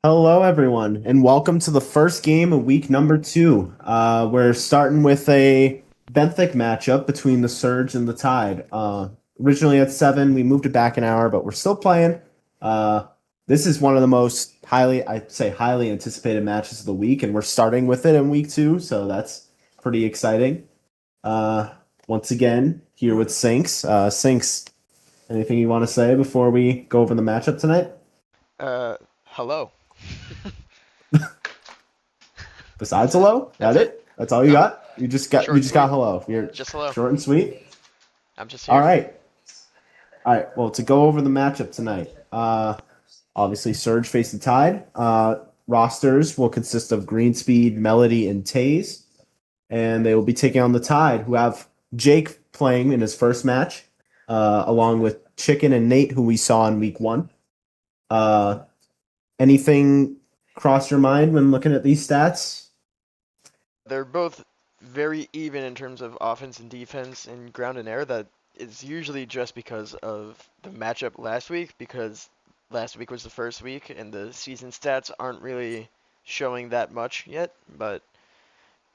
Hello, everyone, and welcome to the first game of week number two. We're starting with a Benthic matchup between the Surge and the Tide. Originally at 7, we moved it back an hour, but we're still playing. Uh, this is one of the most I'd say highly anticipated matches of the week, and we're starting with it in week two, so that's pretty exciting. Uh, Once again, here with Sinks. Sinks, anything you want to say before we go over the matchup tonight? Uh, Hello. Besides hello? That's That it. it? That's all you No, got? You short and just got sweet. hello. You're Just hello. short and sweet. I'm just All here. right. All right. Well, to go over the matchup tonight, obviously Surge facing Tide. Rosters will consist of Greenspeed, Melody, and Taze, and they will be taking on the Tide, who have Jake playing in his first match, along with Chicken and Nate, who we saw in week one. Uh, Anything cross your mind when looking at these stats? They're both very even in terms of offense and defense and ground and air. That is usually just because of the matchup last week, because last week was the first week and the season stats aren't really showing that much yet. But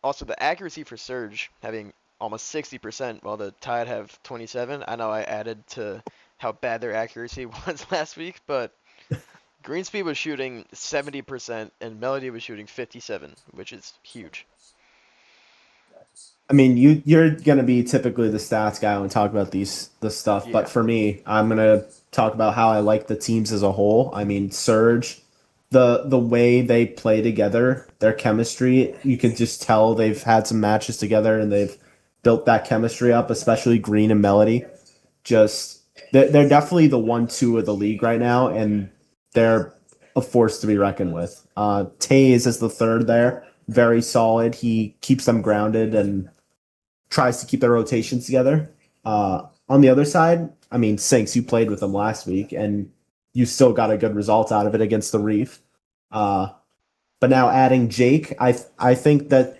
also the accuracy for Surge having almost 60% while the Tide have 27. I know I added to how bad their accuracy was last week, but Greenspeed was shooting 70% and Melody was shooting 57, which is huge. I mean, you're gonna be typically the stats guy when we talk about this stuff, but Yeah. for me, I'm gonna talk about how I like the teams as a whole. I mean, Surge, the way they play together, their chemistry, you can just tell they've had some matches together and they've built that chemistry up, especially Green and Melody. Just they're definitely the 1-2 of the league right now, and they're a force to be reckoned with. Taze is the third there, very solid. He keeps them grounded and tries to keep their rotations together. On the other side, I mean, Sinks, you played with them last week, and you still got a good result out of it against the Reef. Uh, but now adding Jake, I think that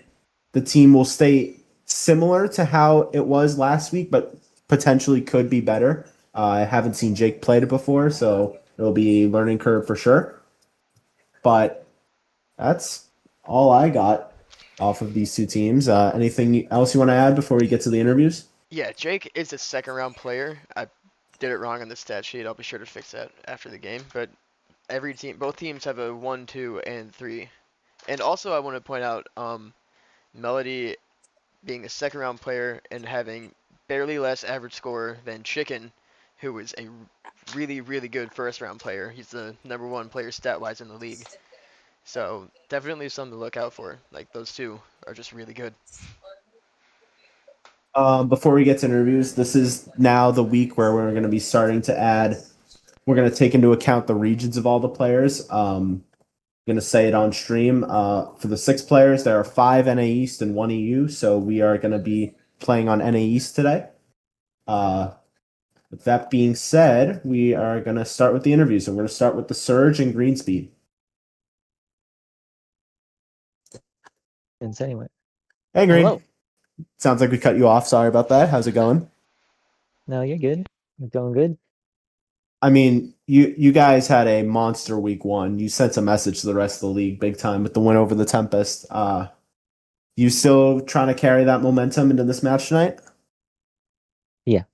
the team will stay similar to how it was last week, but potentially could be better. I haven't seen Jake played it before, so it'll be a learning curve for sure. But that's all I got off of these two teams. Anything else you want to add before we get to the interviews? Yeah, Jake is a second round player. I did it wrong on the stat sheet. I'll be sure to fix that after the game. But both teams have a 1, 2, and 3. And also, I want to point out Melody being a second round player and having barely less average score than Chicken, who is a really, really good first round player. He's the number one player stat wise in the league. So definitely something to look out for. Like those two are just really good. Before we get to interviews, this is now the week where we're going to be starting to add. We're going to take into account the regions of all the players. Going to say it on stream. For the six players, there are five NA East and one EU. So we are going to be playing on NA East today. Uh, with that being said, we are going to start with the interviews. So we're going to start with the Surge and Greenspeed. Anyway. Hey, Green. Hello. Sounds like we cut you off. Sorry about that. How's it going? No, you're good. You're going good. I mean, you guys had a monster week one. You sent a message to the rest of the league big time with the win over the Tempest. You still trying to carry that momentum into this match tonight? Yeah.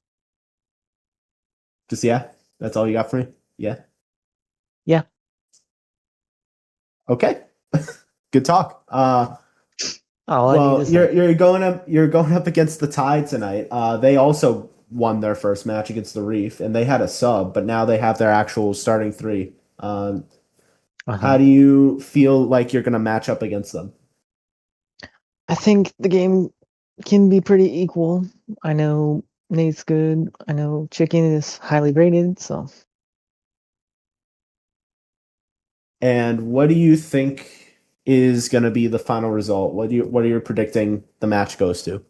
Just yeah. That's all you got for me? Yeah. Yeah. Okay. Good talk. All I need Well, to say. you're going up against the Tide tonight. They also won their first match against the Reef, and they had a sub, but now they have their actual starting three. How Uh-huh. do you feel like you're going to match up against them? I think the game can be pretty equal. I know Nate's good. I know Chicken is highly rated, so And what do you think is going to be the final result? What are you predicting the match goes to?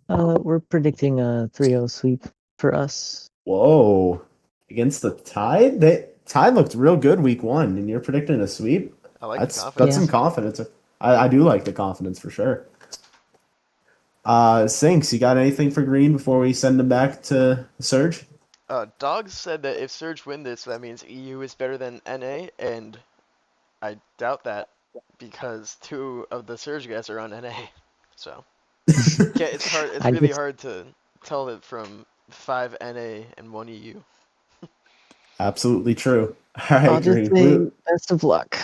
we're predicting a 3-0 sweep for us. Whoa, against the Tide? They Tide looked real good week one, and you're predicting a sweep. I like the That's Yeah. some confidence. confidence. I do like the confidence for sure. Sinks, you got anything for Green before we send him back to Surge? Dogs said that if Surge win this, that means EU is better than NA, and I doubt that because two of the Surge guys are on NA. So it's hard. It's I really just hard to tell it from 5 NA and 1 EU. Absolutely true. All I'll right, just Green. say best of luck.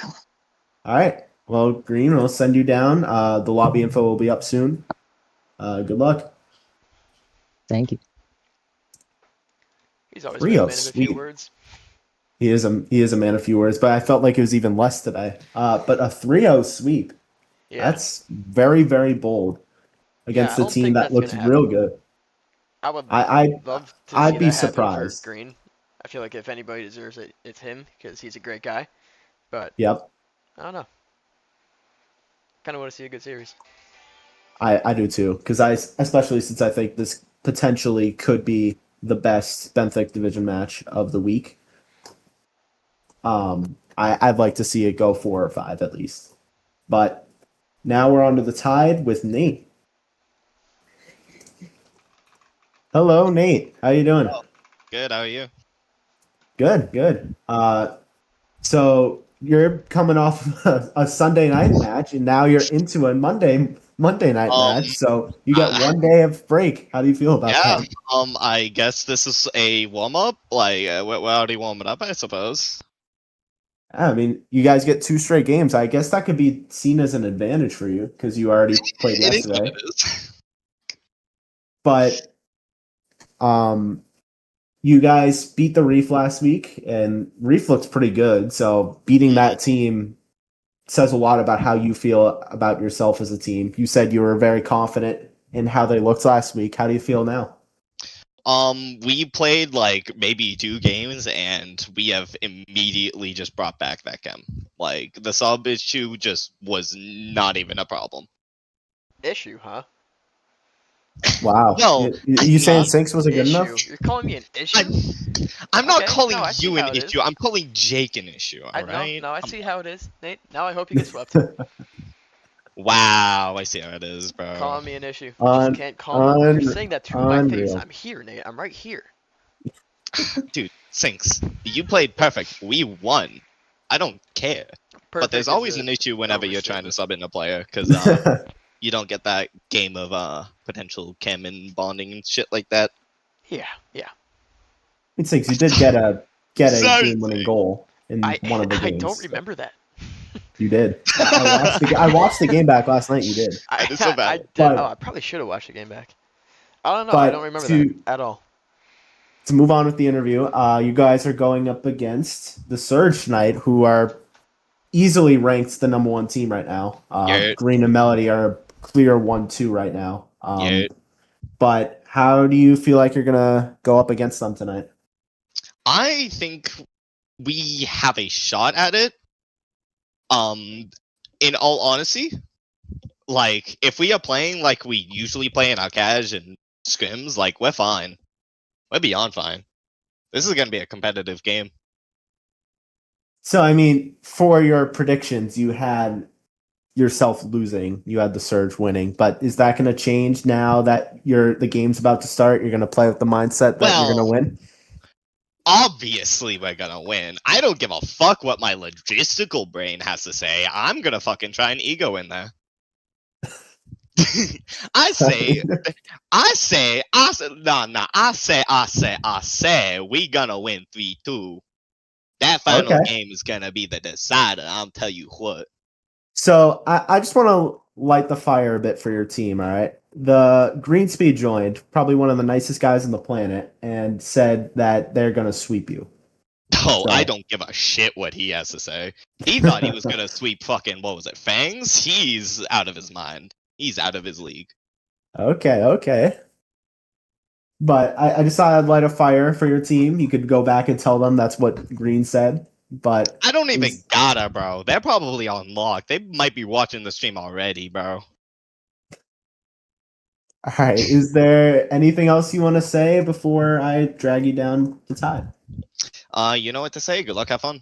All right. Well, Green, we'll send you down. The lobby info will be up soon. Good luck. Thank you. He's always been a Rio, man of a few sweet. words. He is a man of few words, but I felt like it was even less today. But a 3-0 sweep. Yeah. That's very, very bold Yeah, I against a don't team think that that's looks gonna real happen. good. I would I, I love to see I'd be that happen for surprised. Green. I feel like if anybody deserves it, it's him because he's a great guy. But Yep. I don't know. Kind of want to see a good series. I do too, because especially since I think this potentially could be the best Benthic division match of the week. I'd like to see it go 4 or 5 at least. But now we're on to the Tide with Nate. Hello, Nate. How you doing? Oh, good. How are you? Good, good. So you're coming off a Sunday night match, and now you're into a Monday night Um, match. So you get uh, 1 day of break. How do you feel about yeah. that? I guess this is a warm up. Like, we're already warming up, I suppose. I mean, you guys get 2 straight games. I guess that could be seen as an advantage for you because you already played It is what yesterday. it is. But you guys beat the Reef last week, and Reef looks pretty good. So beating that team says a lot about how you feel about yourself as a team. You said you were very confident in how they looked last week. How do you feel now? We played like maybe 2 games, and we have immediately just brought back that chem. Like, the sub issue just was not even a problem. Issue, huh? Wow. Well, I You saying mean, Sinks wasn't good enough? Issue? You're calling me an I'm, issue? I'm not Okay, calling no, I see you an how it is. issue. I'm calling Jake an issue. I All no, right. no, I see how it is, Nate. Now I hope you get swept. Wow, I see how it is, bro. Calling me an issue. You just Un, can't call me. You're un, saying that to my face. unreal. I'm here, Nate. I'm right here. Dude, Sinks, you played perfect. We won. I don't care. But there's Perfect is always a an issue whenever you're trying to overstatement. sub in a player, because you don't get that game of potential chem and bonding and shit like that. Yeah, yeah. Sinks, you did get a Sorry, game-winning goal in I one of the I don't games. remember that. You did. I watched the game back last night. You did. that is so I valid. did. Oh, But I probably should have watched the game back. I don't know. I don't but remember that to at all. to move on with the interview, you guys are going up against the Surge tonight, who are easily ranked the number 1 team right now. Yeah, Green and Melody are clear 1-2 right now. yeah. But how do you feel like you're gonna go up against them tonight? I think we have a shot at it. In all honesty, like if we are playing like we usually play in our cash and scrims, like we're fine. We're beyond fine. This is gonna be a competitive game. So I mean, for your predictions, you had yourself losing. You had the Surge winning, but is that going to change now that the game's about to start? You're going to play with the mindset that you're going to Well, win. obviously we're gonna win. I don't give a fuck what my logistical brain has to say. I'm gonna fucking try and ego in there. I say, I say, we gonna win 3-2. That final Okay. game is gonna be the decider. I'll tell you what. So I just want to light the fire a bit for your team. All right. The Greenspeed joined, probably one of the nicest guys on the planet, and said that they're going to sweep you. Oh, I So don't give a shit what he has to say. He thought he was gonna sweep fucking, what was it, Fangs? He's out of his mind. He's out of his league. okay. But I just thought I'd light a fire for your team. You could go back and tell them that's what Green said. But I don't even gotta, bro. They're probably on lock. They might be watching the stream already, bro. all right, is there anything else you want to say before I drag you down to Tide? You know what to say. Good luck, have fun.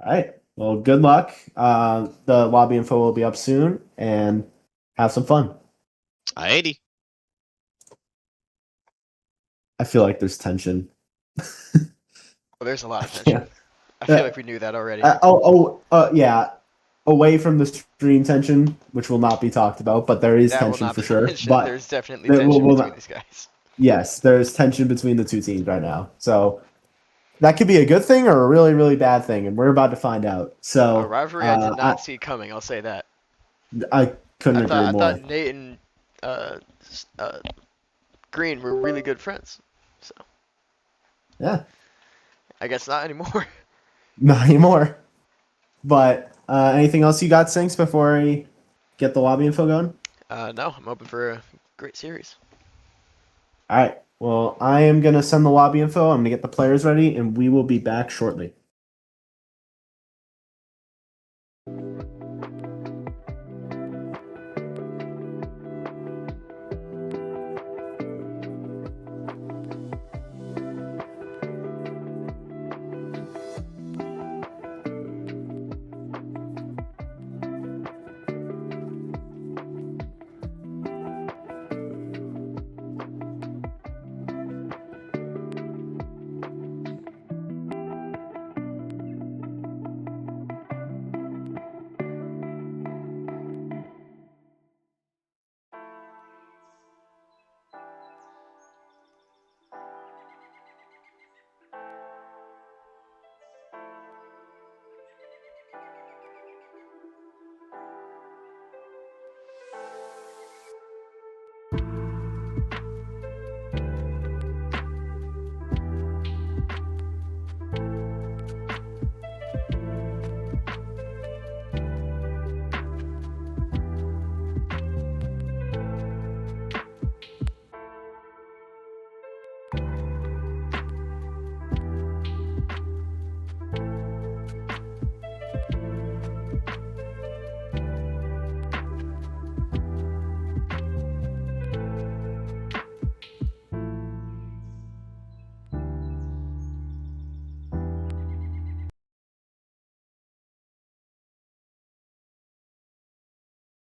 All right. Well, good luck. The lobby info will be up soon, and have some fun. Alrighty. I feel like there's tension. Well, there's a lot of tension. I feel like we knew that already. Yeah. Away from the stream tension, which will not be talked about, but there is That will tension not for be sure. mentioned. But There's definitely there tension will between not, these guys. yes, there's tension between the two teams right now. So that could be a good thing or a really, really bad thing, and we're about to find out. A So rivalry I did not see coming. I'll say that. I couldn't agree I more. thought Nate and uh, Green were really good friends. So Yeah, I guess not anymore. not anymore. But anything else you got, Sinks, before I get the lobby info going? No, I'm open for a great series. All right. Well, I am going to send the lobby info. I'm going to get the players ready, and we will be back shortly.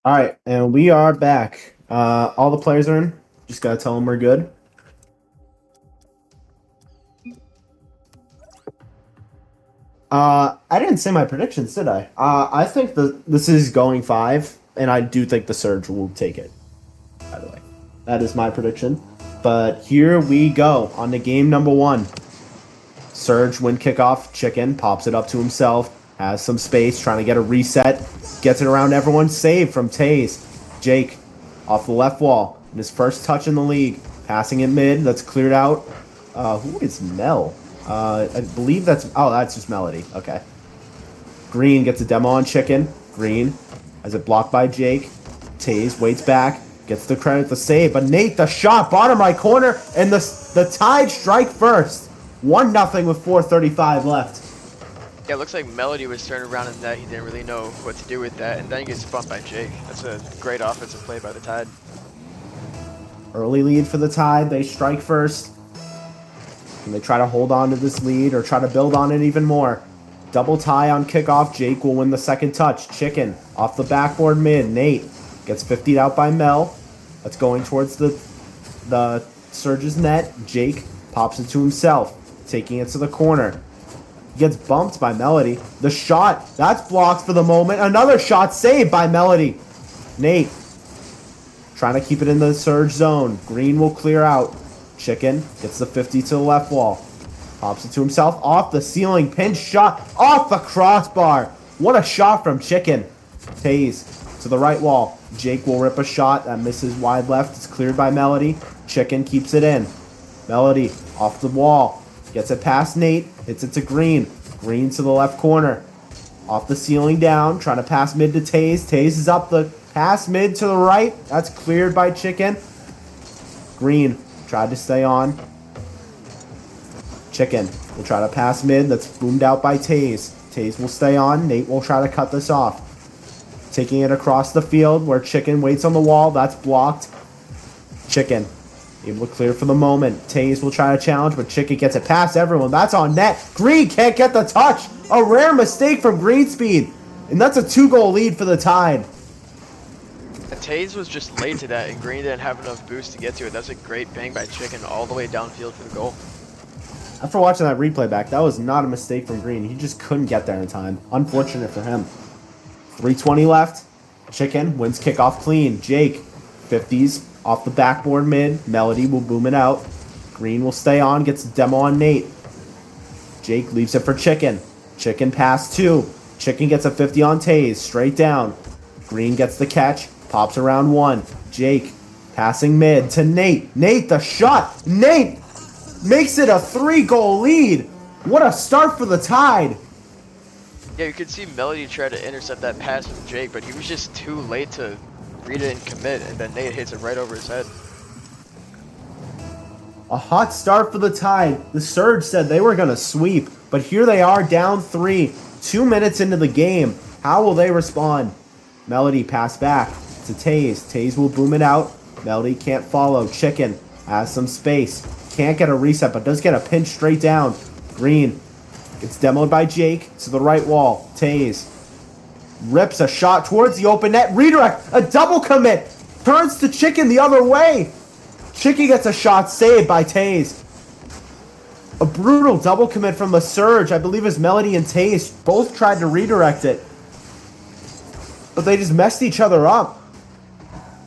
All right, and we are back. All the players are in. Just gotta tell them we're good. I didn't say my predictions, did I? I think this is going 5, and I do think the Surge will take it. By the way, that is my prediction. But here we go on to game number 1. Surge win kickoff. Chicken pops it up to himself. Has some space, trying to get a reset. Gets it around everyone. Save from Taze. Jake off the left wall. In his first touch in the league. Passing it mid. That's cleared out. Who is Mel? I believe that's... Oh, that's just Melody. Okay. Green gets a demo on Chicken. Green has it blocked by Jake. Taze waits back. Gets the credit to save. But Nate, the shot. Bottom right corner. And the Tide strike first. 1-0 with 4:35 left. Yeah, it looks like Melody was turned around in that. He didn't really know what to do with that, and then he gets bumped by Jake. That's a great offensive play by the Tide. Early lead for the Tide. They strike first. And they try to hold on to this lead or try to build on it even more. Double tie on kickoff. Jake will win the second touch. Chicken off the backboard mid. Nate gets 50'd out by Mel. That's going towards the Surge's net. Jake pops it to himself, taking it to the corner. He gets bumped by Melody. The shot, that's blocked for the moment. Another shot saved by Melody. Nate trying to keep it in the Surge zone. Green will clear out. Chicken gets the 50 to the left wall. Pops it to himself. Off the ceiling. Pinch shot. Off the crossbar. What a shot from Chicken. Taze to the right wall. Jake will rip a shot that misses wide left. It's cleared by Melody. Chicken keeps it in. Melody off the wall. Gets it past Nate. Hits it to Green. Green to the left corner. Off the ceiling down. Trying to pass mid to Taze. Taze is up the pass mid to the right. That's cleared by Chicken. Green tried to stay on. Chicken will try to pass mid. That's boomed out by Taze. Taze will stay on. Nate will try to cut this off. Taking it across the field where Chicken waits on the wall. That's blocked. Chicken able to clear for the moment. Taze will try to challenge, but Chicken gets it past everyone. That's on net. Green can't get the touch. A rare mistake from Greenspeed. And that's a 2-goal lead for the Tide. Taze was just late to that, and Green didn't have enough boost to get to it. That's a great bang by Chicken all the way downfield for the goal. After watching that replay back, that was not a mistake from Green. He just couldn't get there in time. Unfortunate for him. 3:20 left. Chicken wins kickoff clean. Jake, 50s off the backboard mid. Melody will boom it out. Green will stay on, gets a demo on Nate. Jake leaves it for Chicken. Chicken pass 2. Chicken gets a 50 on Taze, straight down. Green gets the catch, pops around 1. Jake passing mid to Nate. Nate, the shot. Nate makes it a 3-goal lead. What a start for the Tide. Yeah, you could see Melody try to intercept that pass from Jake, but he was just too late to read it and commit, and then Nate hits it right over his head. A hot start for the Tide. The Surge said they were going to sweep, but here they are down 3, 2 minutes into the game. How will they respond? Melody pass back to Taze. Taze will boom it out. Melody can't follow. Chicken has some space. Can't get a reset, but does get a pinch straight down. Green gets demoed by Jake to the right wall. Taze rips a shot towards the open net. Redirect. A double commit. Turns to Chicken the other way. Chicken gets a shot saved by Taze. A brutal double commit from the Surge. I believe it's Melody and Taze both tried to redirect it, but they just messed each other up.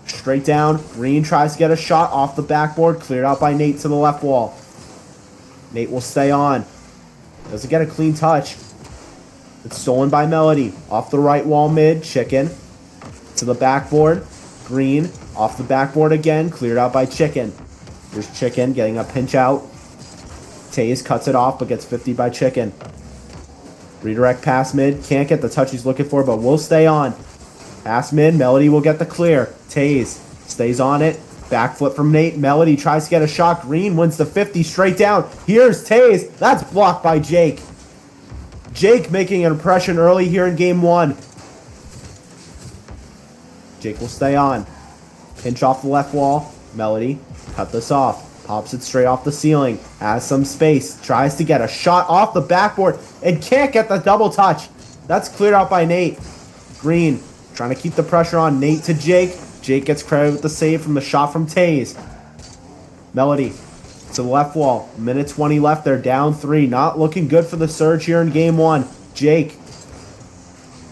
Straight down. Green tries to get a shot off the backboard. Cleared out by Nate to the left wall. Nate will stay on. Doesn't get a clean touch. It's stolen by Melody. Off the right wall mid. Chicken to the backboard. Green off the backboard again. Cleared out by Chicken. Here's Chicken getting a pinch out. Taze cuts it off but gets 50 by Chicken. Redirect pass mid. Can't get the touch he's looking for, but will stay on. Pass mid. Melody will get the clear. Taze stays on it. Back flip from Nate. Melody tries to get a shot. Green wins the 50 straight down. Here's Taze. That's blocked by Jake. Jake making an impression early here in game 1. Jake will stay on. Pinch off the left wall. Melody cut this off. Pops it straight off the ceiling. Has some space. Tries to get a shot off the backboard and can't get the double touch. That's cleared out by Nate. Green trying to keep the pressure on. Nate to Jake. Jake gets credit with the save from the shot from Taze. Melody to the left wall. Minute 20 left. They're down 3. Not looking good for the Surge here in game 1. Jake.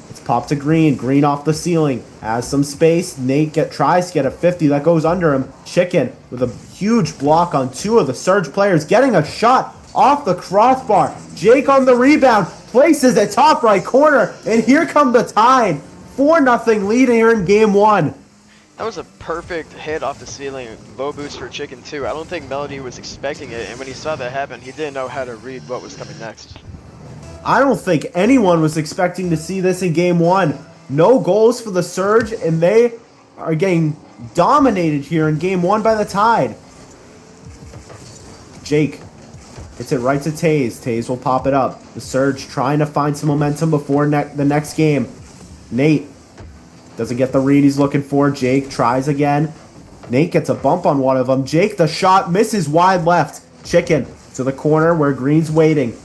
It's popped to Green. Green off the ceiling. Has some space. Nate tries to get a 50. That goes under him. Chicken with a huge block on 2 of the Surge players. Getting a shot off the crossbar. Jake on the rebound. Places it top right corner. And here come the Tide. 4-0 lead here in game 1. That was a perfect hit off the ceiling, low boost for Chicken too. I don't think Melody was expecting it, and when he saw that happen, he didn't know how to read what was coming next. I don't think anyone was expecting to see this in game 1. No goals for the Surge, and they are getting dominated here in game 1 by the Tide. Jake gets it right to Taze. Taze will pop it up. The Surge trying to find some momentum before the next game. Nate doesn't get the read he's looking for. Jake tries again. Nate gets a bump on one of them. Jake, the shot, misses wide left. Chicken to the corner where Green's waiting.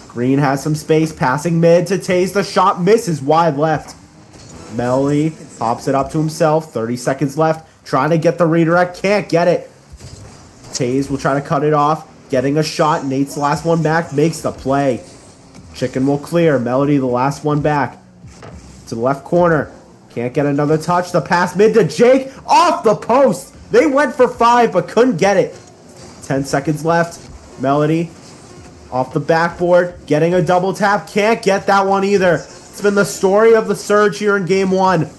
Green has some space, passing mid to Taze. The shot misses wide left. Melody pops it up to himself. 30 seconds left. Trying to get the redirect. Can't get it. Taze will try to cut it off. Getting a shot. Nate's the last one back. Makes the play. Chicken will clear. Melody the last one back. To the left corner. Can't get another touch. The pass mid to Jake. Off the post. They went for 5 but couldn't get it. 10 seconds left. Melody off the backboard. Getting a double tap. Can't get that one either. It's been the story of the Surge here in game 1.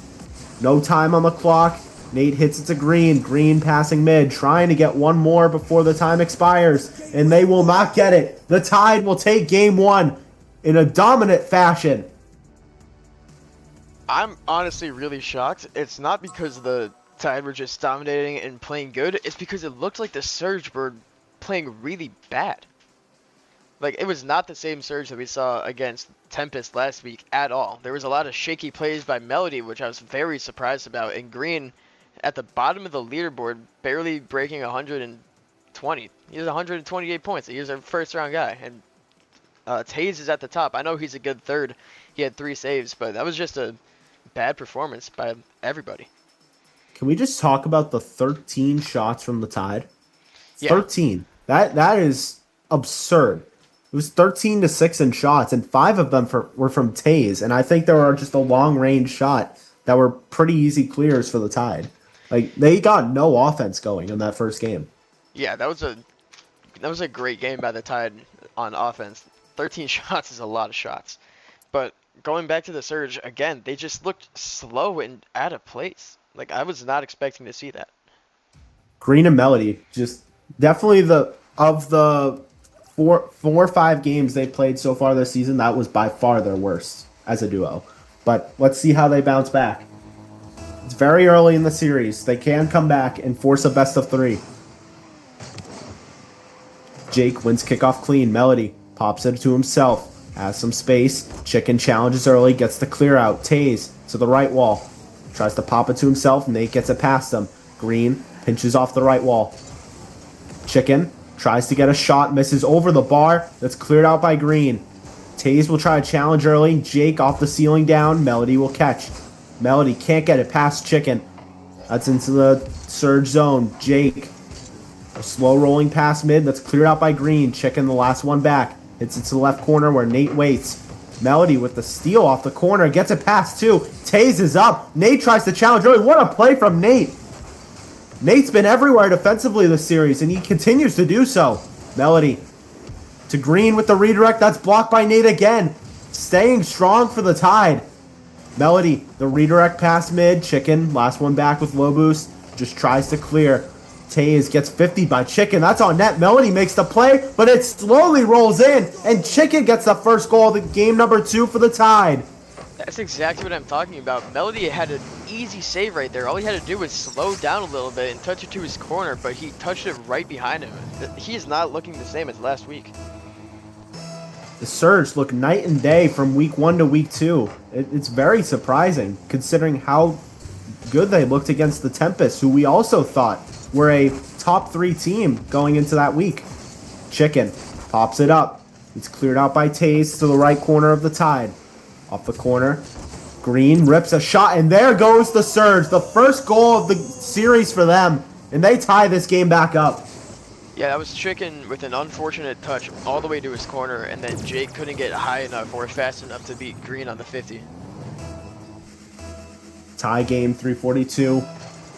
No time on the clock. Nate hits it to Green. Green passing mid. Trying to get one more before the time expires. And they will not get it. The Tide will take game 1 in a dominant fashion. I'm honestly really shocked. It's not because the Tide were just dominating and playing good. It's because it looked like the Surge were playing really bad. Like, it was not the same Surge that we saw against Tempest last week at all. There was a lot of shaky plays by Melody, which I was very surprised about. And Green, at the bottom of the leaderboard, barely breaking 120. He has 128 points. He was a first-round guy. And Taze is at the top. I know he's a good third. He had 3 saves, but that was just a bad performance by everybody. Can we just talk about the 13 shots from the Tide? Yeah. 13. That is absurd. It was 13-6 in shots, and 5 of them were from Tays. And I think there were just a long-range shot that were pretty easy clears for the Tide. Like, they got no offense going in that first game. Yeah, that was a great game by the Tide on offense. 13 shots is a lot of shots. But going back to the Surge, again, they just looked slow and out of place. Like, I was not expecting to see that. Green and Melody, just definitely of the four or five games they played so far this season, that was by far their worst as a duo. But let's see how they bounce back. It's very early in the series. They can come back and force a best of 3. Jake wins kickoff clean. Melody pops it to himself. Has some space. Chicken challenges early. Gets the clear out. Tays to the right wall. Tries to pop it to himself. Nate gets it past him. Green pinches off the right wall. Chicken tries to get a shot. Misses over the bar. That's cleared out by Green. Tays will try to challenge early. Jake off the ceiling down. Melody will catch. Melody can't get it past Chicken. That's into the Surge zone. Jake. A slow rolling pass mid. That's cleared out by Green. Chicken the last one back. Hits it to the left corner where Nate waits. Melody with the steal off the corner. Gets it past 2. Tays is up. Nate tries to challenge early. What a play from Nate. Nate's been everywhere defensively this series, and he continues to do so. Melody to Green with the redirect. That's blocked by Nate again. Staying strong for the Tide. Melody, the redirect pass mid. Chicken, last one back with low boost. Just tries to clear. Tays gets 50 by Chicken. That's on net. Melody makes the play, but it slowly rolls in, and Chicken gets the first goal of the game number 2 for the Tide. That's exactly what I'm talking about. Melody had an easy save right there. All he had to do was slow down a little bit and touch it to his corner, but he touched it right behind him. He is not looking the same as last week. The Surge look night and day from week 1 to week 2. It's very surprising, considering how good they looked against the Tempest, who we also thought were a top 3 team going into that week. Chicken pops it up. It's cleared out by Tays to the right corner of the Tide. Off the corner, Green rips a shot, and there goes the Surge. The first goal of the series for them, and they tie this game back up. Yeah, that was Chicken with an unfortunate touch all the way to his corner, and then Jake couldn't get high enough or fast enough to beat Green on the 50. Tie game, 342.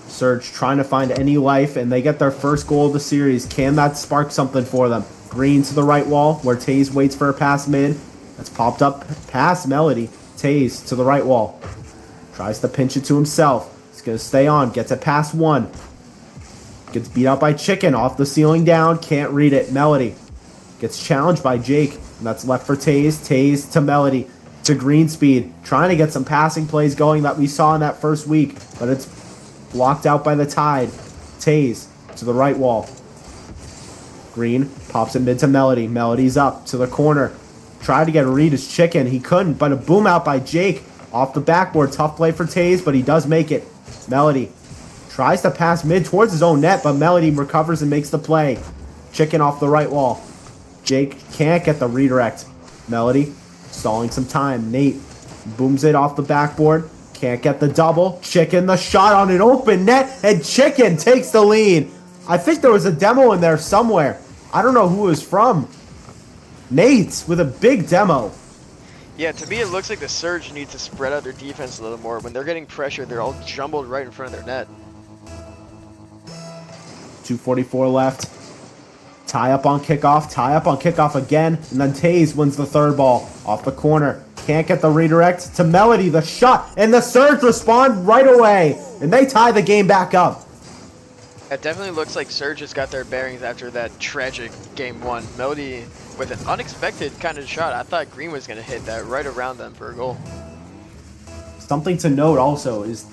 Surge trying to find any life, and they get their first goal of the series. Can that spark something for them? Green to the right wall, where Tays waits for a pass mid. That's popped up past Melody. Tays to the right wall. Tries to pinch it to himself. He's going to stay on. Gets it past 1. Gets beat out by Chicken. Off the ceiling down. Can't read it. Melody. Gets challenged by Jake. And that's left for Tays. Tays to Melody. To Green speed. Trying to get some passing plays going that we saw in that first week. But it's blocked out by the Tide. Tays to the right wall. Green pops it mid to Melody. Melody's up to the corner. Tried to get a read as Chicken. He couldn't, but a boom out by Jake. Off the backboard. Tough play for Tays, but he does make it. Melody tries to pass mid towards his own net, but Melody recovers and makes the play. Chicken off the right wall. Jake can't get the redirect. Melody stalling some time. Nate booms it off the backboard. Can't get the double. Chicken the shot on an open net, and Chicken takes the lead. I think there was a demo in there somewhere. I don't know who it was from. Nate's with a big demo. Yeah, to me it looks like the Surge needs to spread out their defense a little more. When they're getting pressured, they're all jumbled right in front of their net. 2:44 left. Tie up on kickoff. Tie up on kickoff again. And then Tays wins the third ball. Off the corner. Can't get the redirect to Melody. The shot. And the Surge respond right away. And they tie the game back up. It definitely looks like Surge has got their bearings after that tragic game 1. Melody with an unexpected kind of shot. I thought Green was going to hit that right around them for a goal. Something to note also is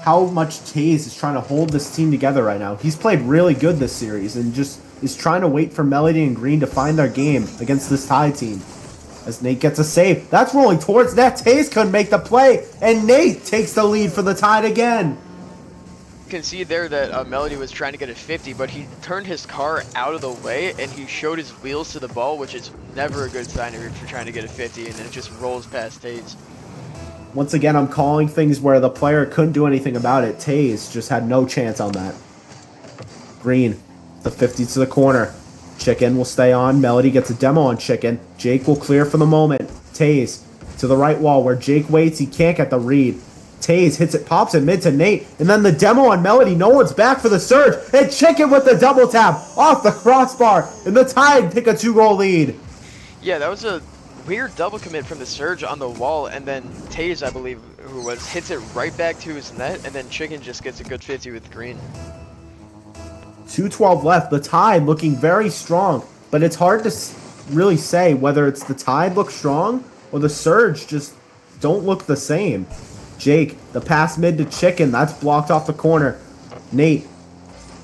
how much Tays is trying to hold this team together right now. He's played really good this series and just is trying to wait for Melody and Green to find their game against this Tide team. As Nate gets a save. That's rolling towards net. Tays couldn't make the play, and Nate takes the lead for the Tide again. You can see there that Melody was trying to get a 50, but he turned his car out of the way and he showed his wheels to the ball, which is never a good sign if you're trying to get a 50, and then it just rolls past Tays. Once again, I'm calling things where the player couldn't do anything about it. Tays just had no chance on that. Green, the 50 to the corner. Chicken will stay on. Melody gets a demo on Chicken. Jake will clear for the moment. Taze to the right wall where Jake waits. He can't get the read. Taze hits it, pops it mid to Nate, and then the demo on Melody. No one's back for the surge. And Chicken with the double tap off the crossbar, and the Tide take a 2-goal lead. Yeah, that was a weird double commit from the surge on the wall, and then Taze, I believe, who was, hits it right back to his net, and then Chicken just gets a good 50 with Green. 2:12 left. The Tide looking very strong, but it's hard to really say whether it's the Tide look strong or the Surge just don't look the same. Jake, the pass mid to Chicken, that's blocked off the corner. Nate,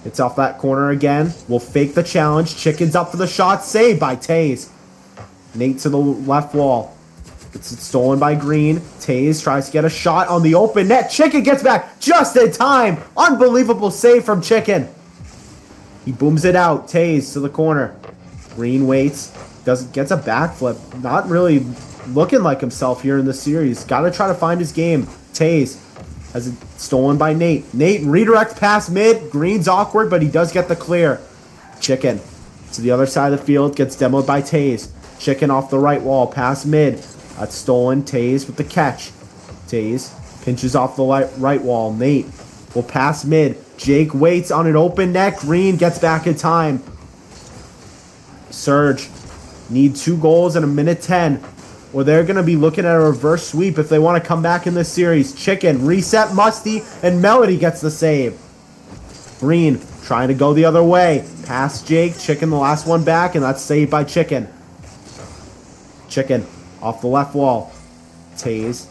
it's off that corner again. Will fake the challenge. Chicken's up for the shot. Saved by Taze. Nate to the left wall. It's stolen by Green. Taze tries to get a shot on the open net. Chicken gets back just in time. Unbelievable save from Chicken. He booms it out. Taze to the corner. Green waits. Gets a backflip. Not really looking like himself here in the series. Got to try to find his game. Taze has it stolen by Nate. Nate redirect pass mid. Green's awkward, but he does get the clear. Chicken to the other side of the field. Gets demoed by Taze. Chicken off the right wall. Pass mid. That's stolen. Taze with the catch. Taze pinches off the right wall. Nate will pass mid. Jake waits on an open net. Green gets back in time. Surge need 2 goals in a minute 10, or they're going to be looking at a reverse sweep if they want to come back in this series. Chicken, reset Musty, and Melody gets the save. Green trying to go the other way. Pass Jake. Chicken the last one back, and that's saved by Chicken. Chicken off the left wall. Taze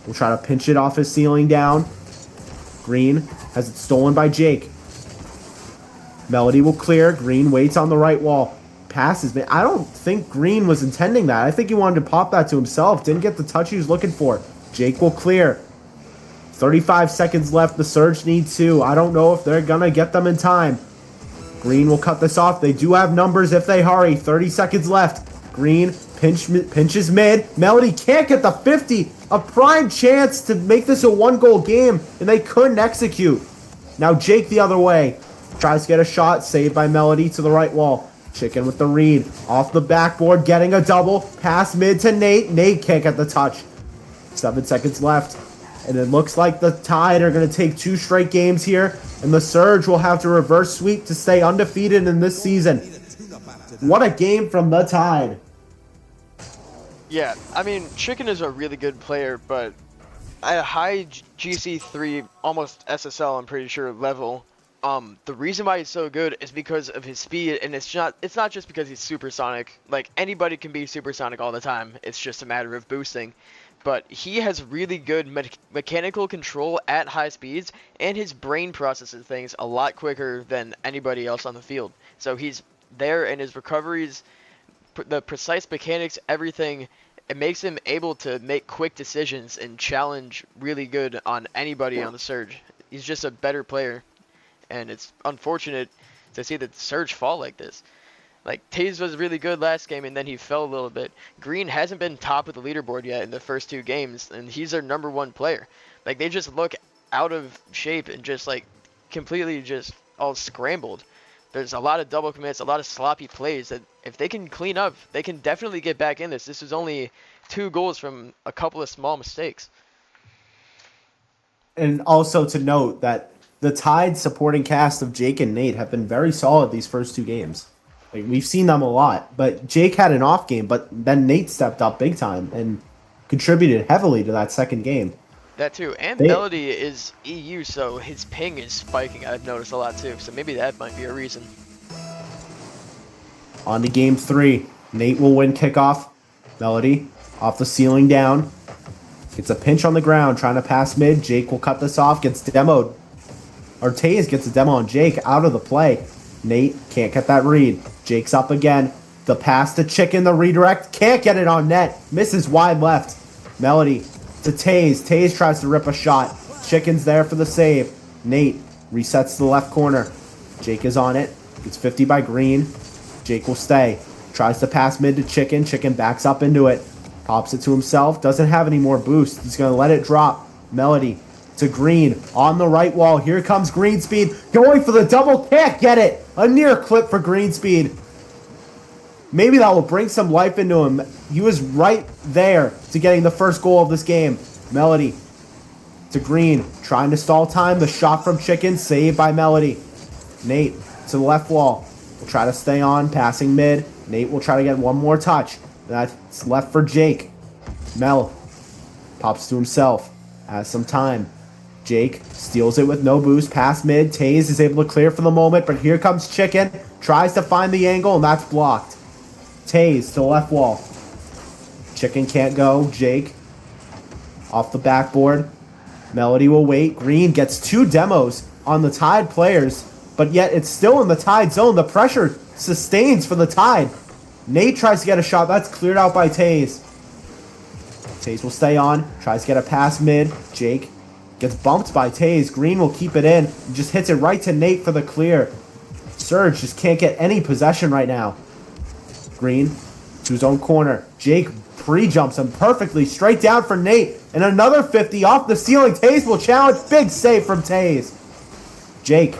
will try to pinch it off his ceiling down. Green has it stolen by Jake. Melody will clear. Green waits on the right wall. Passes. I don't think Green was intending that. I think he wanted to pop that to himself. Didn't get the touch he was looking for. Jake will clear. 35 seconds left. The Surge need 2. I don't know if they're going to get them in time. Green will cut this off. They do have numbers if they hurry. 30 seconds left. Green pinches mid. Melody can't get the 50. A prime chance to make this a 1-goal game, and they couldn't execute. Now Jake the other way. Tries to get a shot. Saved by Melody to the right wall. Chicken with the read. Off the backboard, getting a double. Pass mid to Nate. Nate can't get the touch. 7 seconds left. And it looks like the Tide are going to take 2 straight games here, and the Surge will have to reverse sweep to stay undefeated in this season. What a game from the Tide. Yeah, I mean, Chicken is a really good player, but at a high GC3, almost SSL, I'm pretty sure, level, the reason why he's so good is because of his speed, and it's not just because he's supersonic. Like, anybody can be supersonic all the time. It's just a matter of boosting. But he has really good mechanical control at high speeds, and his brain processes things a lot quicker than anybody else on the field. So he's there, and his recoveries, the precise mechanics, everything, it makes him able to make quick decisions and challenge really good on anybody on the Surge. He's just a better player, and it's unfortunate to see the Surge fall like this. Like, Taze was really good last game, and then he fell a little bit. Green hasn't been top of the leaderboard yet in the first 2 games, and he's their #1 player. Like, they just look out of shape and just, like, completely just all scrambled. There's a lot of double commits, a lot of sloppy plays that if they can clean up, they can definitely get back in this. This is only 2 goals from a couple of small mistakes. And also to note that the Tide supporting cast of Jake and Nate have been very solid these first 2 games. Like, we've seen them a lot, but Jake had an off game, but then Nate stepped up big time and contributed heavily to that second game. That too, and Melody is EU, so his ping is spiking, I've noticed a lot too, so maybe that might be a reason. On to game 3. Nate will win kickoff. Melody off the ceiling down. Gets a pinch on the ground, trying to pass mid. Jake will cut this off, gets demoed. Or Taze gets a demo on Jake, out of the play. Nate can't get that read. Jake's up again. The pass to Chicken, the redirect. Can't get it on net. Misses wide left. Melody to Taze. Taze tries to rip a shot. Chicken's there for the save. Nate resets the left corner. Jake is on it. Gets 50 by Green. Jake will stay. Tries to pass mid to Chicken. Chicken backs up into it. Pops it to himself. Doesn't have any more boost. He's going to let it drop. Melody to Green on the right wall. Here comes Greenspeed. Going for the double. Can't get it. A near clip for Greenspeed. Maybe that will bring some life into him. He was right there to getting the first goal of this game. Melody to Green, trying to stall time. The shot from Chicken, saved by Melody. Nate to the left wall. Will try to stay on, passing mid. Nate will try to get one more touch. That's left for Jake. Mel pops to himself. Has some time. Jake steals it with no boost. Past mid. Taze is able to clear for the moment, but here comes Chicken. Tries to find the angle, and that's blocked. Taze to the left wall. Chicken can't go. Jake off the backboard. Melody will wait. Green gets 2 demos on the Tide players, but yet it's still in the Tide zone. The pressure sustains for the Tide. Nate tries to get a shot. That's cleared out by Taze. Taze will stay on. Tries to get a pass mid. Jake gets bumped by Taze. Green will keep it in. Just hits it right to Nate for the clear. Surge just can't get any possession right now. Green to his own corner. Jake pre-jumps him perfectly straight down for Nate. And another 50 off the ceiling. Taze will challenge. Big save from Taze. Jake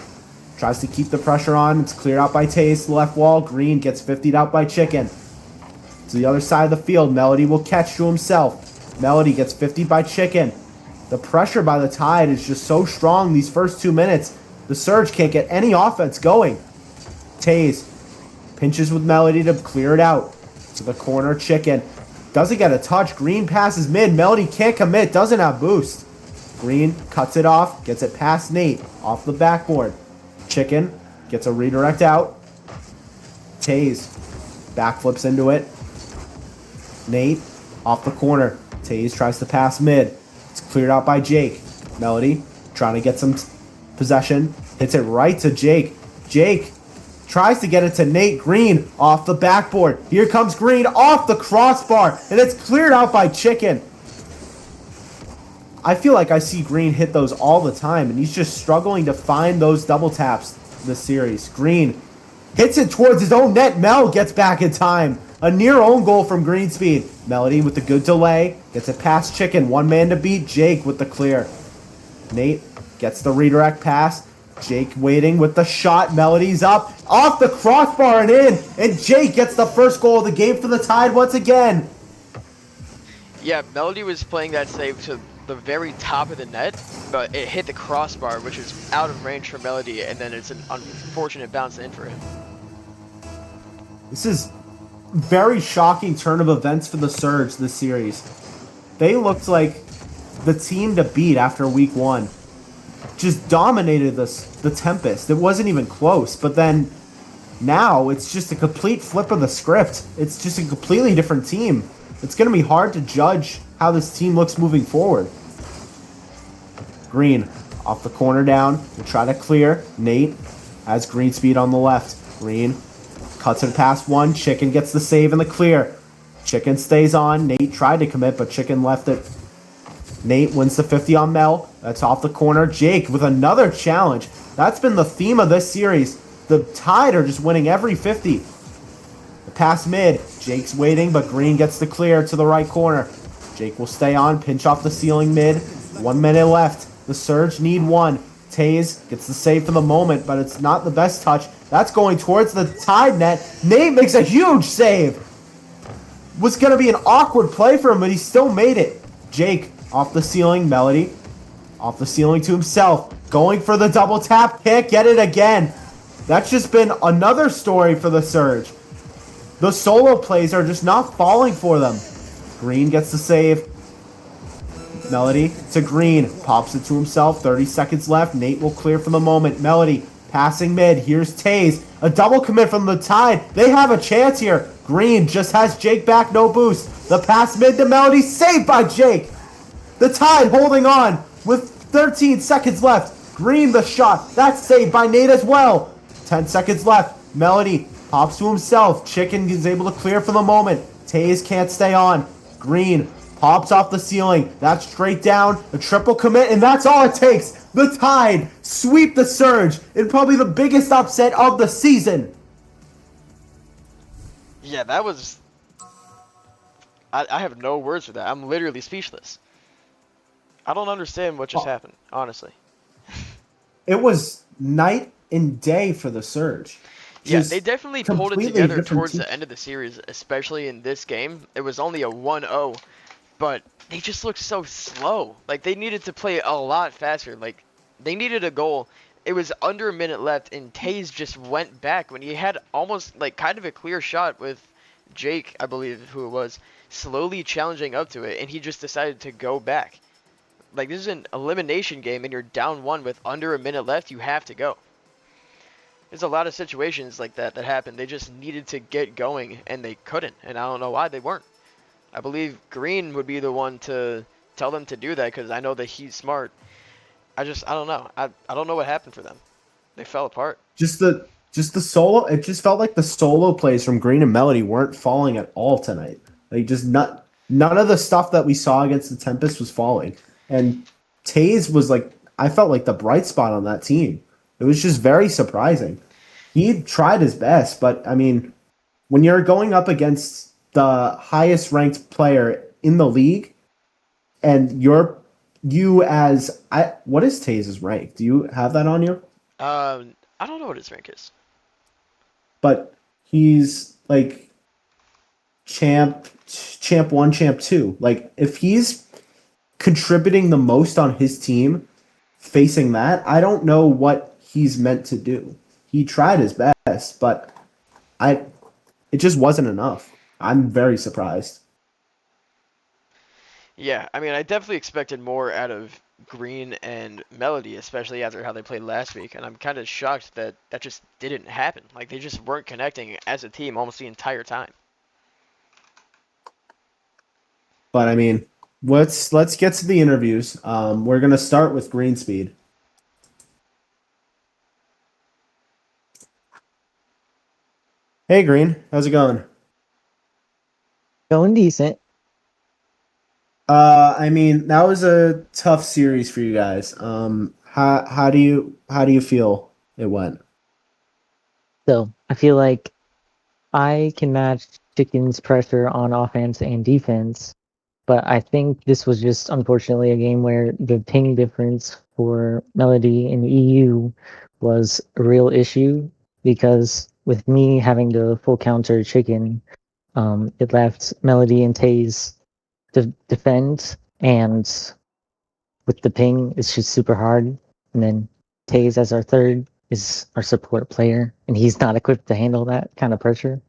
tries to keep the pressure on. It's cleared out by Taze to the left wall. Green gets 50'd out by Chicken. To the other side of the field. Melody will catch to himself. Melody gets 50 by Chicken. The pressure by the Tide is just so strong these first 2 minutes. The Surge can't get any offense going. Taze pinches with Melody to clear it out. To the corner, Chicken. Doesn't get a touch. Green passes mid. Melody can't commit. Doesn't have boost. Green cuts it off. Gets it past Nate. Off the backboard. Chicken gets a redirect out. Taze backflips into it. Nate off the corner. Taze tries to pass mid. It's cleared out by Jake. Melody trying to get some possession. Hits it right to Jake. Jake tries to get it to Nate. Green off the backboard. Here comes Green off the crossbar. And it's cleared out by Chicken. I feel like I see Green hit those all the time. And he's just struggling to find those double taps this series. Green hits it towards his own net. Mel gets back in time. A near own goal from Greenspeed. Melody with the good delay. Gets it past Chicken. One man to beat. Jake with the clear. Nate gets the redirect pass. Jake waiting with the shot. Melody's up. Off the crossbar and in. And Jake gets the first goal of the game for the Tide once again. Yeah, Melody was playing that save to the very top of the net, but it hit the crossbar, which is out of range for Melody, and then it's an unfortunate bounce in for him. This is very shocking turn of events for the Surge this series. They looked like the team to beat after week 1. Just dominated the Tempest. It wasn't even close. But then now it's just a complete flip of the script. It's just a completely different team. It's going to be hard to judge how this team looks moving forward. Green off the corner down. Will try to clear. Nate has Greenspeed on the left. Green cuts it past one. Chicken gets the save and the clear. Chicken stays on. Nate tried to commit, but Chicken left it. Nate wins the 50 on Mel. That's off the corner. Jake with another challenge. That's been the theme of this series. The Tide are just winning every 50. The pass mid. Jake's waiting, but Green gets the clear to the right corner. Jake will stay on. Pinch off the ceiling mid. 1 minute left. The Surge need one. Taze gets the save for the moment, but it's not the best touch. That's going towards the Tide net. Nate makes a huge save. Was going to be an awkward play for him, but he still made it. Jake off the ceiling. Melody off the ceiling to himself. Going for the double tap. Can't get it again. That's just been another story for the Surge. The solo plays are just not falling for them. Green gets the save. Melody to Green. Pops it to himself. 30 seconds left. Nate will clear for the moment. Melody passing mid. Here's Taze. A double commit from the Tide. They have a chance here. Green just has Jake back. No boost. The pass mid to Melody. Saved by Jake. The Tide holding on with 13 seconds left. Green the shot. That's saved by Nate as well. 10 seconds left. Melody pops to himself. Chicken is able to clear for the moment. Taze can't stay on. Green pops off the ceiling. That's straight down. A triple commit, and that's all it takes. The Tide sweep the Surge in probably the biggest upset of the season. Yeah, that was... I have no words for that. I'm literally speechless. I don't understand what just happened, honestly. It was night and day for the Surge. Yeah, they just definitely pulled it completely together different towards team. the end of the series, especially in this game. It was only a 1-0, but they just looked so slow. Like they needed to play a lot faster. Like they needed a goal. It was under a minute left, and Taze just went back when he had almost like kind of a clear shot with Jake, I believe who it was, slowly challenging up to it, and he just decided to go back. Like this is an elimination game, and you're down one with under a minute left. You have to go. There's a lot of situations like that that happened. They just needed to get going, and they couldn't, and I don't know why they weren't. I believe Green would be the one to tell them to do that because I know that he's smart. I don't know. I don't know what happened for them. They fell apart. Just the solo. It just felt like the solo plays from Green and Melody weren't falling at all tonight. Like just not none of the stuff that we saw against the Tempest was falling. And Taze was like I felt like the bright spot on that team. It was just very surprising. He tried his best, but I mean, when you're going up against the highest ranked player in the league and you as I what is Taze's rank? Do you have that on you? I don't know what his rank is. But he's like champ 1, champ 2. Like if he's contributing the most on his team facing that, I don't know what he's meant to do. He tried his best, but I it just wasn't enough. I'm very surprised. Yeah, I mean, I definitely expected more out of Green and Melody, especially after how they played last week, and I'm kind of shocked that that just didn't happen. Like they just weren't connecting as a team almost the entire time. But I mean, let's get to the interviews. We're gonna start with Greenspeed. Hey Green, how's it going? Going decent. I mean, that was a tough series for you guys. How do you feel it went? So I feel like I can match Chicken's pressure on offense and defense, but I think this was just unfortunately a game where the ping difference for Melody and EU was a real issue because with me having the full counter Chicken, it left Melody and Taze to defend, and with the ping, it's just super hard. And then Taze as our third is our support player, and he's not equipped to handle that kind of pressure.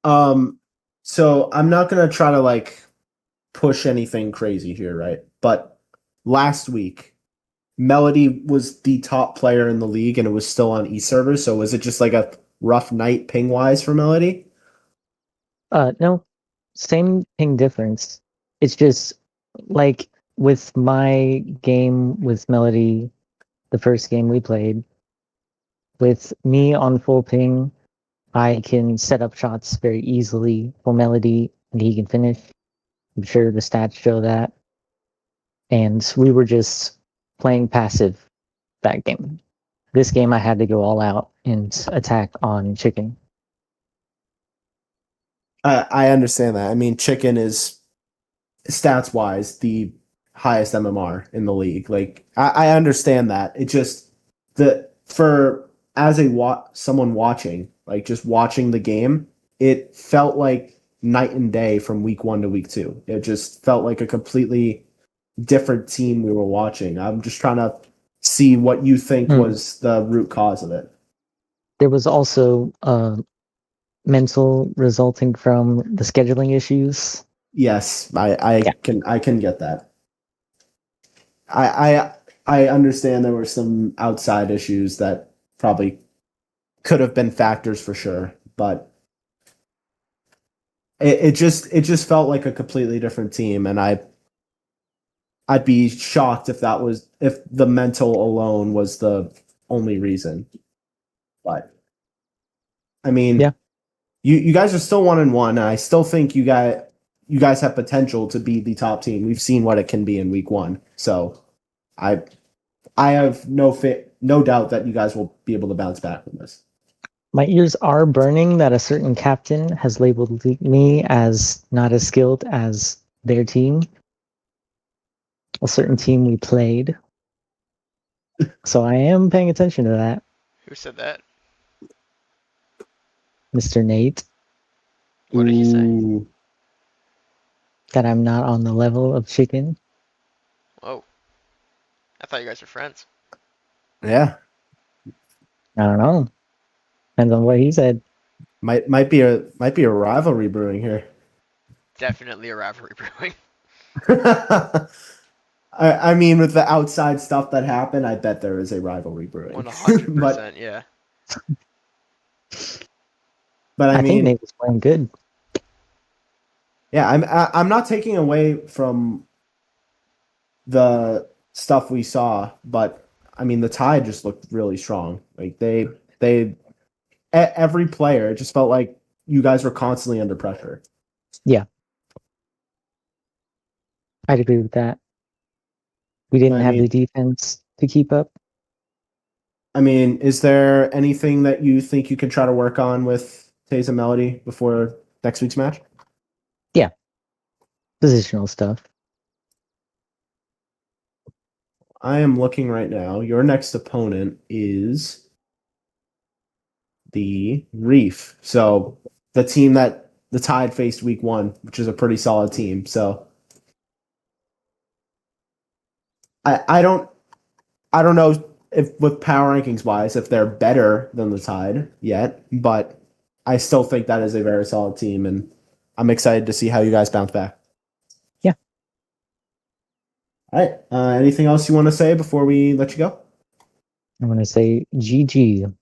Um, so I'm not gonna try to like push anything crazy here, right? But last week, Melody was the top player in the league, and it was still on e servers. So was it just like a rough night ping wise for Melody? No, same ping difference. It's just like with my game with Melody, the first game we played, with me on full ping, I can set up shots very easily for Melody, and he can finish. I'm sure the stats show that. And we were just playing passive that game. This game, I had to go all out and attack on Chicken. I understand that. I mean, Chicken is stats wise the highest MMR in the league. Like I understand that. It just the for as a someone watching, like just watching the game, it felt like night and day from week 1 to week 2. It just felt like a completely different team we were watching. I'm just trying to see what you think was the root cause of it. There was also mental resulting from the scheduling issues. Yes, I Yeah. can get that. I understand there were some outside issues that probably could have been factors for sure, but it just felt like a completely different team, and I'd be shocked if the mental alone was the only reason. But I mean, Yeah. you guys are still 1-1, and I still think you guys have potential to be the top team. We've seen what it can be in week 1, so I I have no doubt that you guys will be able to bounce back from this. My ears are burning that a certain captain has labeled me as not as skilled as their team, a certain team we played. So I am paying attention to that. Who said that? Mr. Nate, What did he say? Ooh. that I'm not on the level of chicken. Whoa. I thought you guys were friends. Yeah. I don't know. Depends on what he said. Might be a rivalry brewing here. Definitely a rivalry brewing. I mean, with the outside stuff that happened, I bet there is a rivalry brewing. 100%, yeah. But I I think mean, Nate was playing good. yeah, I'm not taking away from the stuff we saw, but I mean, the Tide just looked really strong. Like every player, it just felt like you guys were constantly under pressure. Yeah, I'd agree with that. We didn't I have mean, the defense to keep up. I mean, is there anything that you think you can try to work on with Taze and Melody before next week's match? Yeah, positional stuff. I am looking right now. Your next opponent is the Reef. So the team that the Tide faced week 1, which is a pretty solid team. So I don't know if with power rankings wise if they're better than the Tide yet, but I still think that is a very solid team, and I'm excited to see how you guys bounce back. Yeah. All right. Anything else you want to say before we let you go? I'm going to say GG.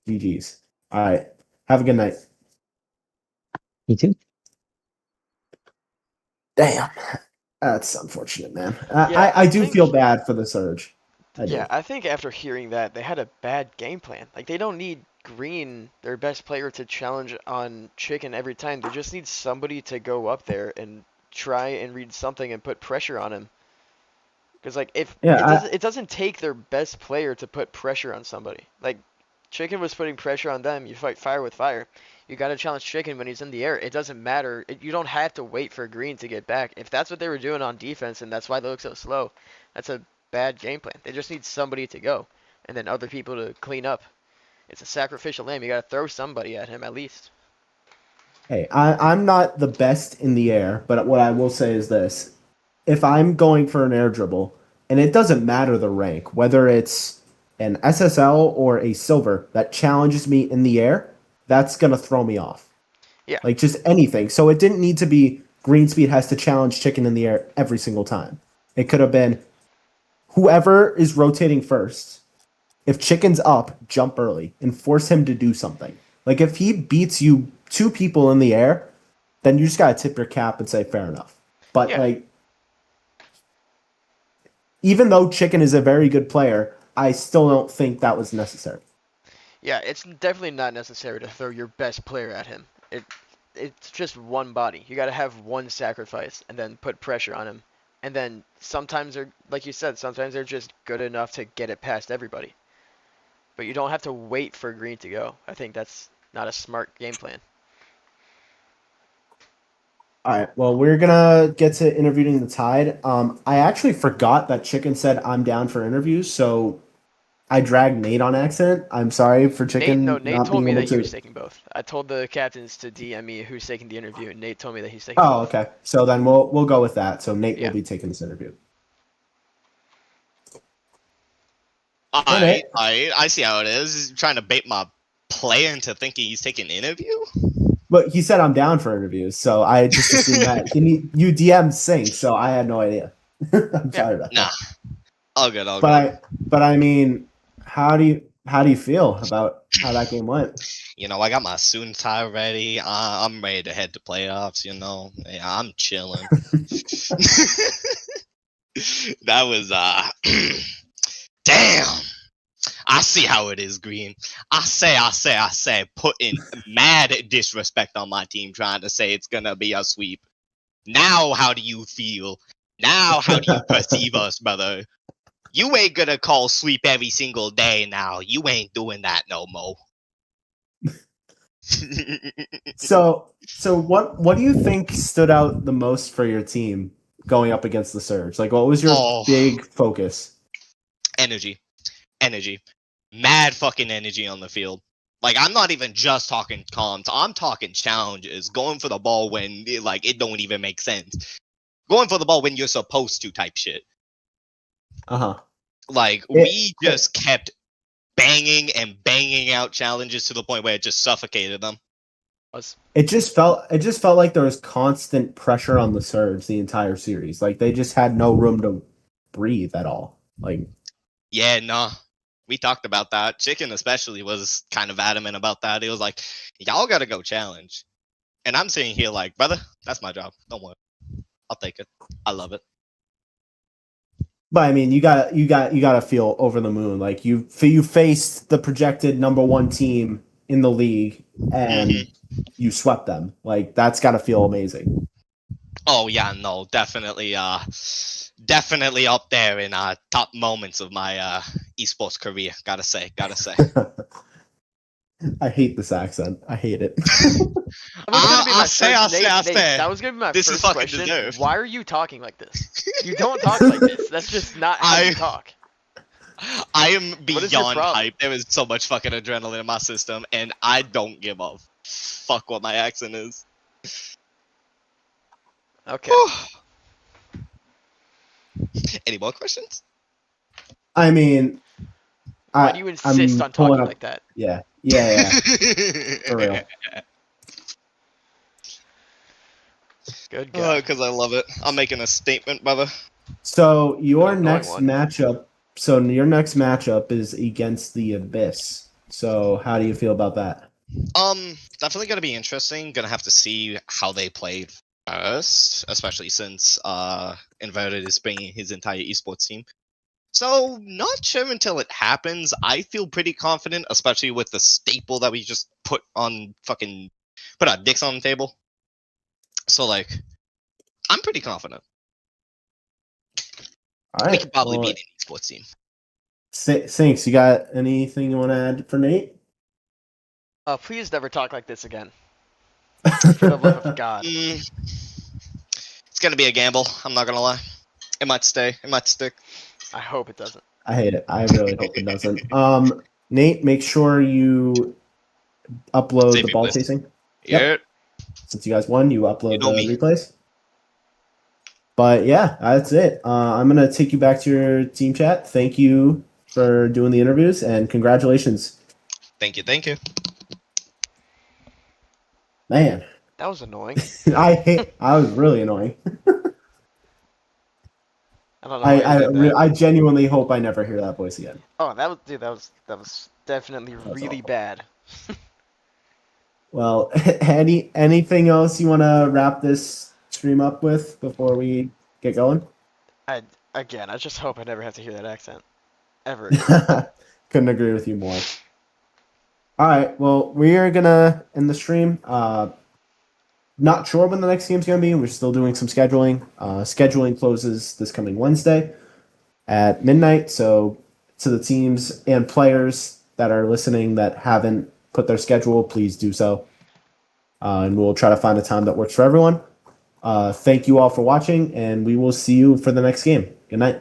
GG's. All right. Have a good night. You too? Damn. That's unfortunate, man. Yeah, I I do think feel bad for the Surge. I do. Yeah, I think after hearing that, they had a bad game plan. Like, they don't need Green, their best player, to challenge on Chicken every time. They just need somebody to go up there and try and read something and put pressure on him. Because, like, if Yeah, it doesn't take their best player to put pressure on somebody. Like, Chicken was putting pressure on them. You fight fire with fire. You got to challenge Chicken when he's in the air. It doesn't matter. You don't have to wait for Green to get back. If that's what they were doing on defense and that's why they look so slow, that's a bad game plan. They just need somebody to go and then other people to clean up. It's a sacrificial lamb. You got to throw somebody at him at least. hey, I'm not the best in the air, but what I will say is this. If I'm going for an air dribble, and it doesn't matter the rank, whether it's an SSL or a silver that challenges me in the air, that's going to throw me off. Yeah. Like just anything. So it didn't need to be Greenspeed has to challenge Chicken in the air every single time. It could have been whoever is rotating first. If Chicken's up, jump early and force him to do something. Like if he beats you 2 people in the air, then you just gotta tip your cap and say fair enough. But Yeah. like, even though Chicken is a very good player, I still don't think that was necessary. Yeah, it's definitely not necessary to throw your best player at him. It's just one body. You got to have one sacrifice and then put pressure on him. And then sometimes they're, like you said, sometimes they're just good enough to get it past everybody. But you don't have to wait for Green to go. I think that's not a smart game plan. All right. Well, we're gonna get to interviewing the Tide. I actually forgot that Chicken said I'm down for interviews, so I dragged Nate on accident. I'm sorry for Chicken Nate not told being me able that he was to. taking both. I told the captains to DM me who's taking the interview, and Nate told me that he's taking Oh, both. okay. So then we'll go with that. So Nate will Yeah. be taking this interview. Hey, I Nate. I see how it is. He's trying to bait my player into thinking he's taking an interview. But he said I'm down for interviews, so I just assumed that. You DM Sync, so I had no idea. I'm Yeah. sorry about Nah, that. all good, all But good. I mean, how do you feel about how that game went? You know, I got my suit and tie ready. I'm ready to head to playoffs. You know, yeah, I'm chilling. That was damn. I see how it is, Green. I say, putting mad disrespect on my team, trying to say it's gonna be a sweep. Now, how do you feel? Now, how do you perceive us, brother? You ain't gonna call sweep every single day now. You ain't doing that no more. So what do you think stood out the most for your team going up against the Surge? Like, what was your Oh, big focus? energy. energy, mad fucking energy on the field. Like, I'm not even just talking comms. I'm talking challenges, going for the ball when it don't even make sense, going for the ball when you're supposed to type shit. Uh-huh. Like, we just kept banging and banging out challenges to the point where it just suffocated them. It just felt like there was constant pressure on the Surge the entire series. Like they just had no room to breathe at all. Like, yeah, no, we talked about that. Chicken especially was kind of adamant about that. He was like, "Y'all gotta go challenge," and I'm sitting here like, "Brother, that's my job. Don't worry, I'll take it. I love it." but I mean, you gotta feel over the moon. Like you faced the projected #1 team in the league and you swept them. Like that's gotta feel amazing. Oh yeah, no, definitely definitely up there in top moments of my esports career. Gotta say. I hate this accent. I hate it. That was gonna be my I say. That was gonna be my This is first fucking question. deserved. Why are you talking like this? You don't talk like this. That's just not how you talk. I am What is your beyond problem? hype. There is so much fucking adrenaline in my system, and I don't give a fuck what my accent is. Okay. Any more questions? I mean, Why do you insist I'm on pulling talking up. like that? Yeah. For real. Good guy. Because I love it. I'm making a statement, brother. So your An annoying next one. matchup is against the Abyss. So how do you feel about that? Definitely gonna be interesting. Gonna have to see how they played first, especially since Inverted is bringing his entire esports team. So not sure until it happens. I feel pretty confident, especially with the staple that we just put our dicks on the table. So like, I'm pretty confident. All We right. can probably Well, beat an esports team. Sinks, you got anything you want to add for Nate? Please never talk like this again. For the love of God. It's gonna be a gamble. I'm not gonna lie. It might stay. It might stick. I hope it doesn't. I hate it. I really hope it doesn't. Nate, make sure you upload Save the your ball place. chasing. Yep. Since you guys won, you upload You know the me. replays. But yeah, that's it. I'm gonna take you back to your team chat. Thank you for doing the interviews and congratulations. Thank you. Man, That was annoying. I was really annoying. I don't know why you did that. I genuinely hope I never hear that voice again. Oh, that was definitely really awful. bad. Well, anything else you want to wrap this stream up with before we get going? I just hope I never have to hear that accent. Ever. Couldn't agree with you more. All right, well, we are gonna end the stream. Not sure when the next game's gonna be. We're still doing some scheduling. Scheduling closes this coming Wednesday at midnight. So, to the teams and players that are listening that haven't put their schedule, please do so. And we'll try to find a time that works for everyone. Thank you all for watching, and we will see you for the next game. Good night.